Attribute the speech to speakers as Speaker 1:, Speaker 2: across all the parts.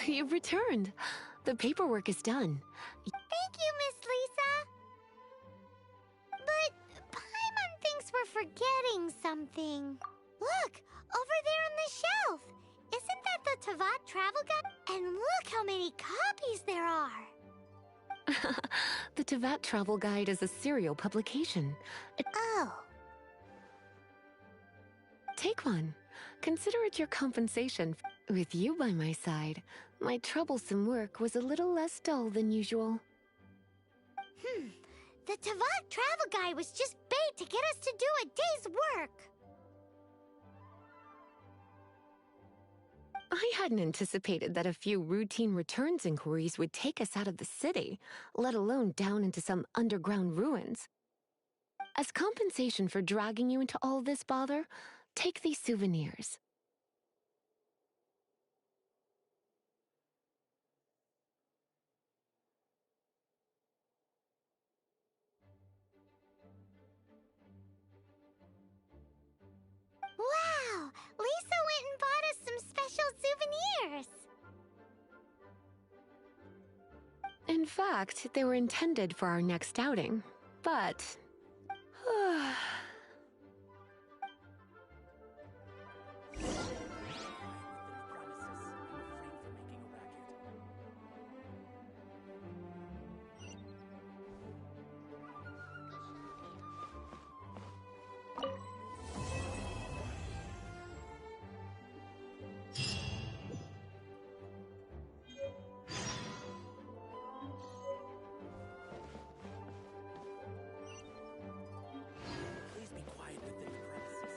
Speaker 1: You've returned. The paperwork is done.
Speaker 2: Thank you, Miss Lisa. But Paimon thinks we're forgetting something. Look, over there on the shelf. Isn't that the Tavat travel guide? And look how many copies there are.
Speaker 1: The Tavat Travel Guide is a serial publication.
Speaker 2: Oh.
Speaker 1: Take one. Consider it your compensation. With you by my side, my troublesome work was a little less dull than usual.
Speaker 2: The Tavat travel guide was just bait to get us to do a day's work.
Speaker 1: I hadn't anticipated that a few routine returns inquiries would take us out of the city, let alone down into some underground ruins. As compensation for dragging you into all this bother, take these souvenirs.
Speaker 2: Wow! Lisa went and bought us some special souvenirs.
Speaker 1: In fact, they were intended for our next outing, but...
Speaker 3: Please be quiet within the premises.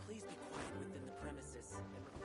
Speaker 3: Please be quiet within the premises and refrain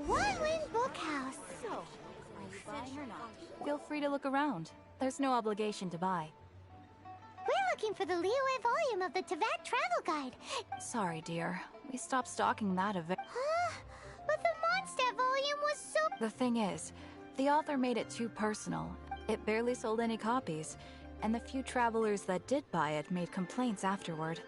Speaker 2: One Win Bookhouse.
Speaker 4: So, are you buying or not? Feel free to look around. There's no obligation to buy.
Speaker 2: We're looking for the Liyue volume of the Teyvat Travel Guide.
Speaker 4: Sorry, dear. We stopped stocking that event.
Speaker 2: Huh? But the Mondstadt volume was so...
Speaker 4: The thing is, the author made it too personal. It barely sold any copies, and the few travelers that did buy it made complaints afterward.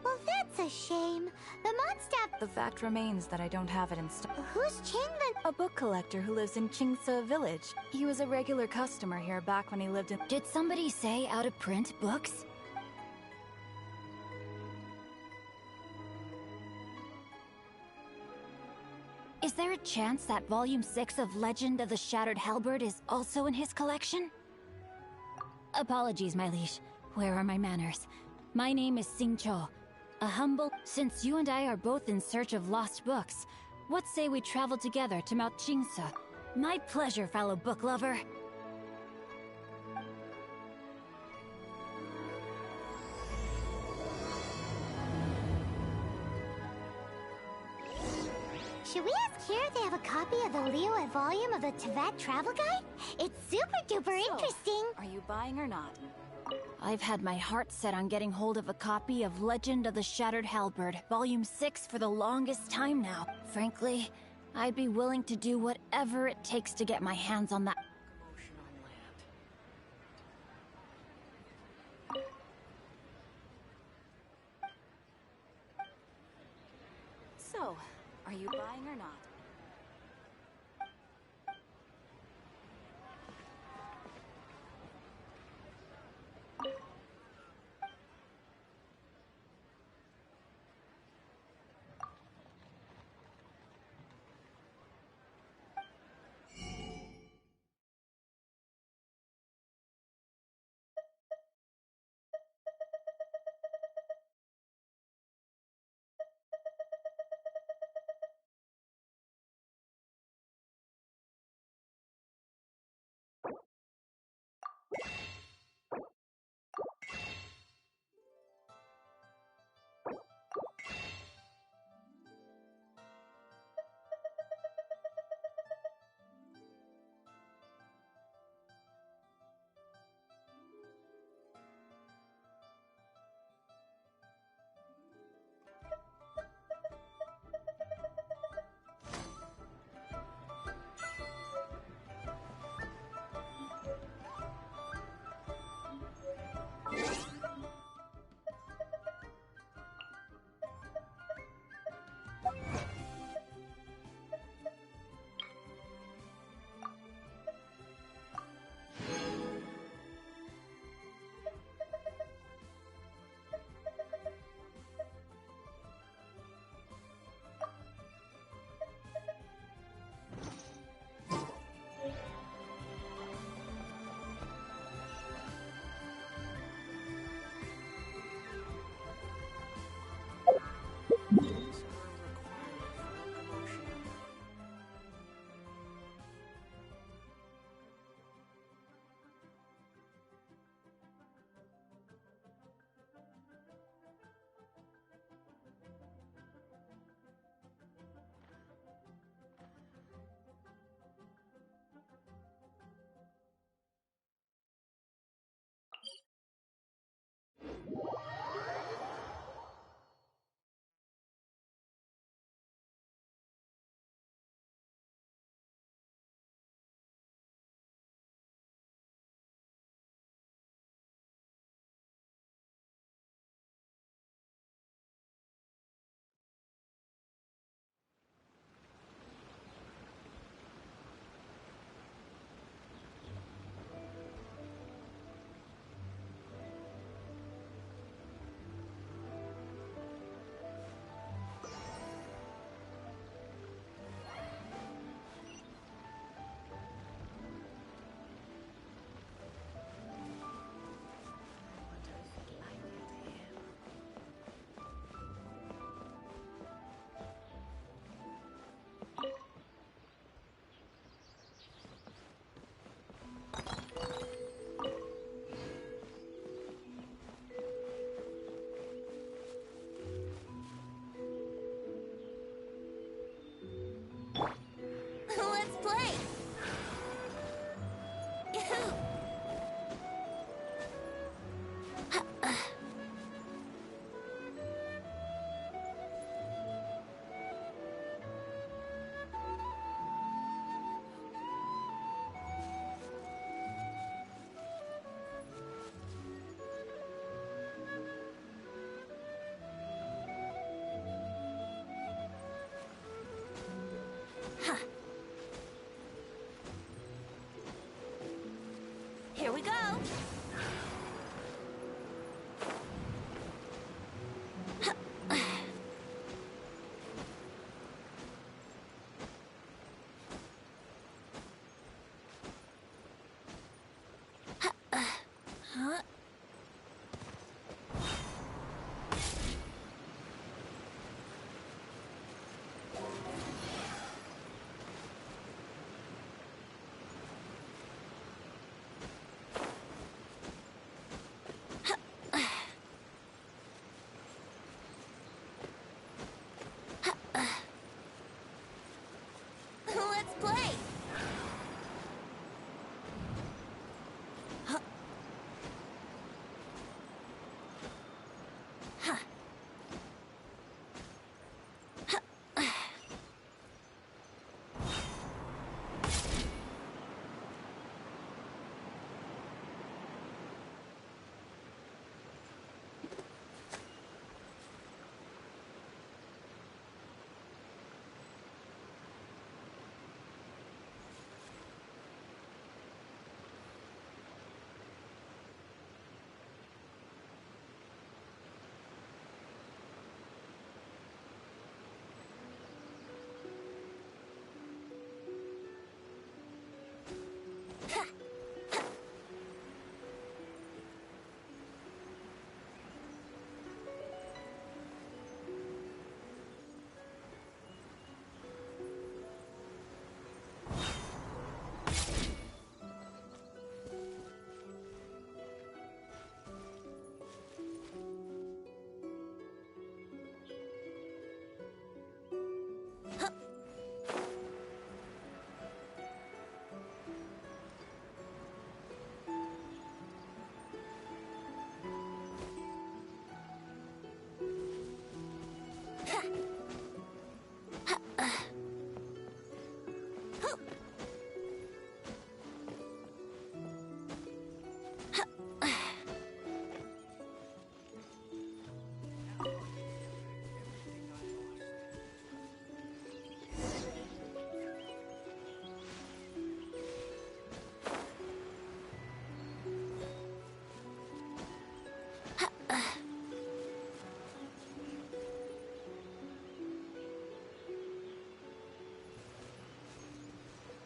Speaker 2: Well, that's a shame. The Mondstadt...
Speaker 4: The fact remains that I don't have it in stock.
Speaker 2: Who's Ching
Speaker 4: A book collector who lives in Qingce Village. He was a regular customer here back when he lived in...
Speaker 5: Did somebody say out of print books? Is there a chance that Volume 6 of Legend of the Shattered Halberd is also in his collection? Apologies, my liege. Where are my manners? My name is Sing Cho. A humble... Since you and I are both in search of lost books, what say we travel together to Mount Qingce? My pleasure, fellow book lover.
Speaker 2: Should we ask here if they have a copy of the Liyue volume of the Teyvat Travel Guide? It's super duper interesting.
Speaker 4: Are you buying or not?
Speaker 5: I've had my heart set on getting hold of a copy of Legend of the Shattered Halberd, Volume 6 for the longest time now. Frankly, I'd be willing to do whatever it takes to get my hands on that.
Speaker 3: Commotion on land.
Speaker 4: So, are you buying or not?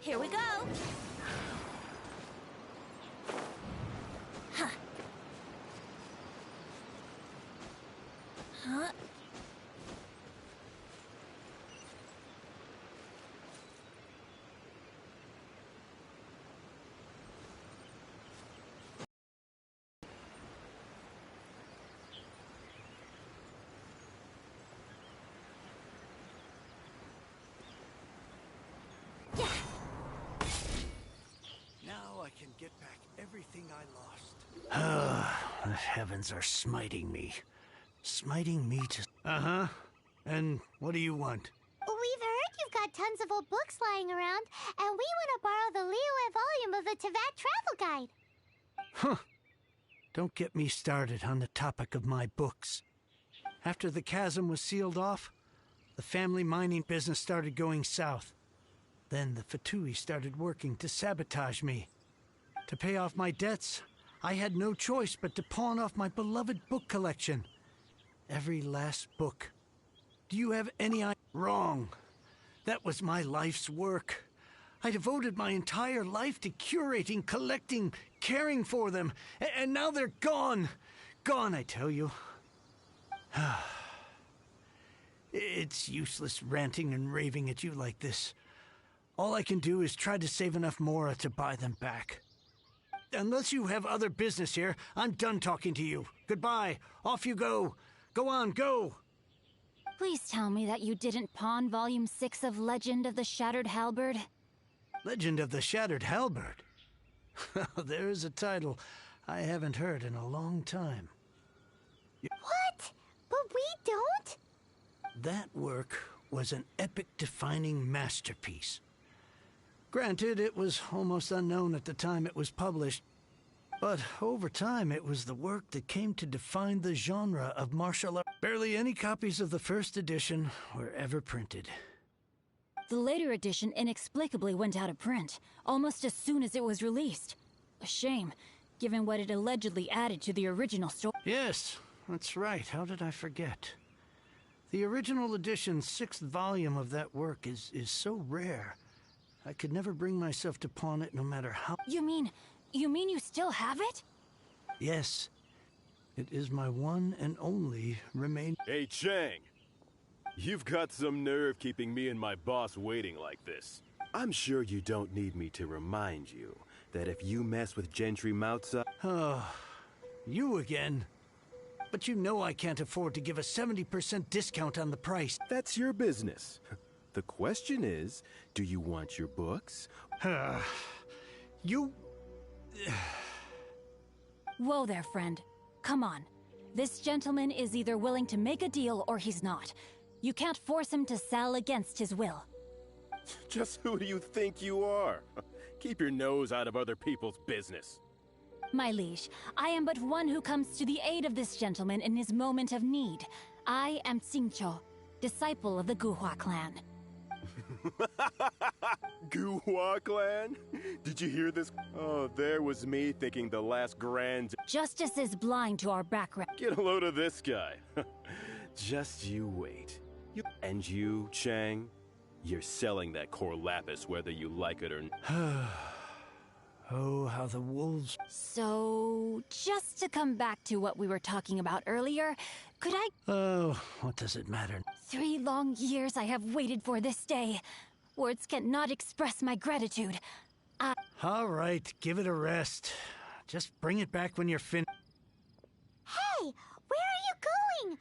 Speaker 5: Here we go! Huh. Huh?
Speaker 6: Now I can get back everything I lost. The heavens are smiting me. Smiting me to... Uh-huh. And what do you want?
Speaker 2: We've heard you've got tons of old books lying around, and we want to borrow the Liyue volume of the Teyvat Travel Guide.
Speaker 6: Huh. Don't get me started on the topic of my books. After the chasm was sealed off, the family mining business started going south. Then the Fatui started working to sabotage me. To pay off my debts, I had no choice but to pawn off my beloved book collection. Every last book. Do you have any idea? Wrong. That was my life's work. I devoted my entire life to curating, collecting, caring for them. And now they're gone. Gone, I tell you. It's useless ranting and raving at you like this. All I can do is try to save enough Mora to buy them back. Unless you have other business here, I'm done talking to you. Goodbye. Off you go. Go on, go!
Speaker 5: Please tell me that you didn't pawn Volume 6 of Legend of the Shattered Halberd.
Speaker 6: Legend of the Shattered Halberd? There is a title I haven't heard in a long time.
Speaker 2: What? But we don't?
Speaker 6: That work was an epic-defining masterpiece. Granted, it was almost unknown at the time it was published, but over time it was the work that came to define the genre of martial art. Barely any copies of the first edition were ever printed.
Speaker 5: The later edition inexplicably went out of print, almost as soon as it was released. A shame, given what it allegedly added to the original story.
Speaker 6: Yes, that's right. How did I forget? The original edition's 6th volume of that work is so rare. I could never bring myself to pawn it no matter how...
Speaker 5: You mean you still have it?
Speaker 6: Yes. It is my one and only remain...
Speaker 7: Hey, Chang! You've got some nerve keeping me and my boss waiting like this. I'm sure you don't need me to remind you that if you mess with Gentry Mautza...
Speaker 6: Oh, you again. But you know I can't afford to give a 70% discount on the price.
Speaker 7: That's your business. The question is, do you want your books?
Speaker 6: You...
Speaker 5: Whoa there, friend. Come on. This gentleman is either willing to make a deal or he's not. You can't force him to sell against his will.
Speaker 7: Just who do you think you are? Keep your nose out of other people's business.
Speaker 5: My liege, I am but one who comes to the aid of this gentleman in his moment of need. I am Xingqiu, disciple of the Guhua clan.
Speaker 7: Guhua clan? Did you hear this? Oh, there was me thinking the last grand...
Speaker 5: Justice is blind to our background.
Speaker 7: Get a load of this guy. Just you wait. And you, Chang, you're selling that core lapis whether you like it or not.
Speaker 6: Oh, how the wolves...
Speaker 5: So, just to come back to what we were talking about earlier, could I...
Speaker 6: Oh, what does it matter?
Speaker 5: 3 long years I have waited for this day. Words cannot express my gratitude.
Speaker 6: All right, give it a rest. Just bring it back when you're finished.
Speaker 2: Hey, where are you going?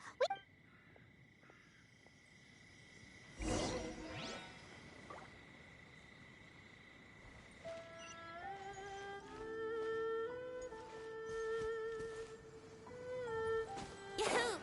Speaker 5: Yahoo!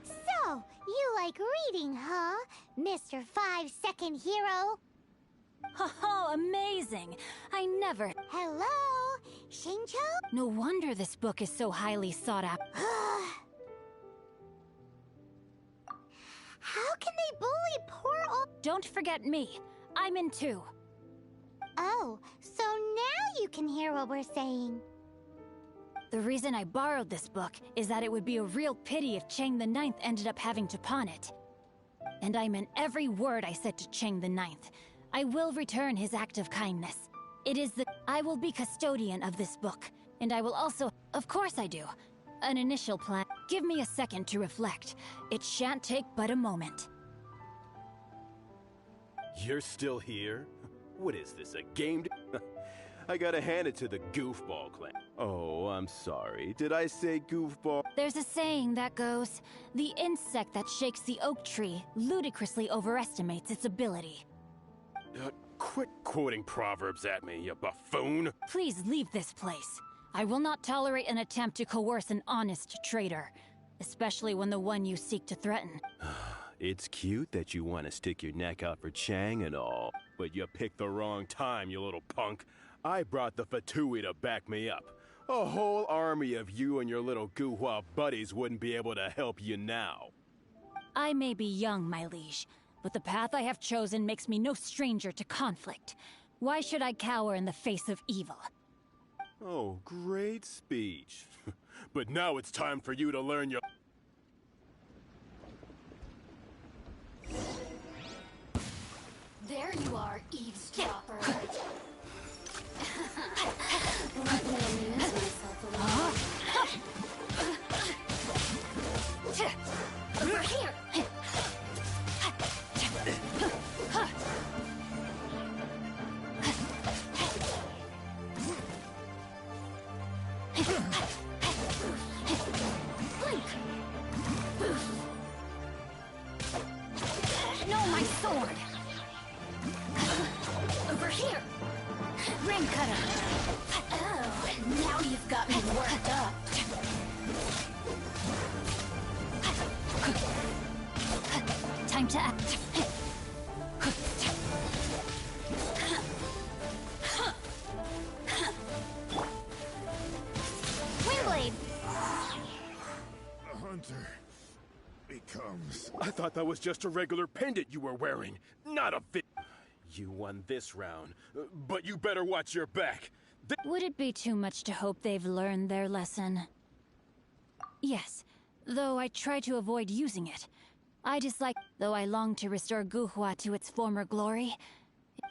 Speaker 2: So, you like reading, huh, Mr. 5-second hero?
Speaker 5: Oh, amazing! I never...
Speaker 2: Hello? Shincho?
Speaker 5: No wonder this book is so highly sought after.
Speaker 2: How can they bully poor old...
Speaker 5: Don't forget me. I'm in too.
Speaker 2: Oh, so now you can hear what we're saying.
Speaker 5: The reason I borrowed this book is that it would be a real pity if Chang the Ninth ended up having to pawn it. And I meant every word I said to Chang the Ninth. I will return his act of kindness. It is the... I will be custodian of this book. And I will also... Of course I do. An initial plan. Give me a second to reflect. It shan't take but a moment.
Speaker 7: You're still here? What is this, a game? I gotta hand it to the Goofball clan. Oh, I'm sorry. Did I say goofball?
Speaker 5: There's a saying that goes, the insect that shakes the oak tree ludicrously overestimates its ability.
Speaker 7: Quit quoting proverbs at me, you buffoon!
Speaker 5: Please leave this place. I will not tolerate an attempt to coerce an honest trader, especially when the one you seek to threaten.
Speaker 7: It's cute that you want to stick your neck out for Chang and all, but you picked the wrong time, you little punk. I brought the Fatui to back me up. A whole army of you and your little Guhua buddies wouldn't be able to help you now.
Speaker 5: I may be young, my liege, but the path I have chosen makes me no stranger to conflict. Why should I cower in the face of evil?
Speaker 7: Oh, great speech. But now it's time for you to learn your...
Speaker 8: There you are, eavesdropper. Let me amuse myself a little. Over here!
Speaker 5: No, my sword!
Speaker 8: Over here!
Speaker 5: Ring cutter!
Speaker 8: Oh, now you've got me worked up.
Speaker 5: Time to act. Windblade!
Speaker 9: The hunter becomes...
Speaker 7: I thought that was just a regular pendant you were wearing, not a fit. You won this round, but you better watch your back.
Speaker 5: Would it be too much to hope they've learned their lesson? Yes, though I try to avoid using it. I dislike, though I long to restore Guhua to its former glory.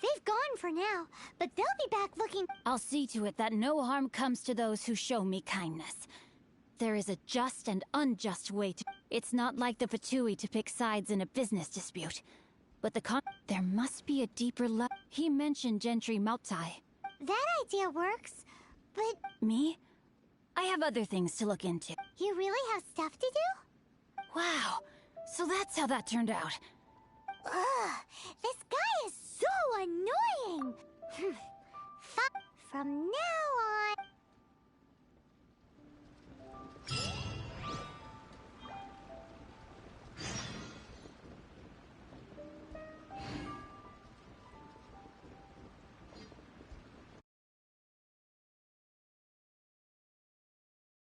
Speaker 2: They've gone for now, but they'll be back looking...
Speaker 5: I'll see to it that no harm comes to those who show me kindness. There is a just and unjust way to... It's not like the Fatui to pick sides in a business dispute. But there must be a deeper level. He mentioned Gentry Mautai.
Speaker 2: That idea works, but...
Speaker 5: Me? I have other things to look into.
Speaker 2: You really have stuff to do?
Speaker 5: Wow, so that's how that turned out.
Speaker 2: Ugh, this guy is so annoying! From now on...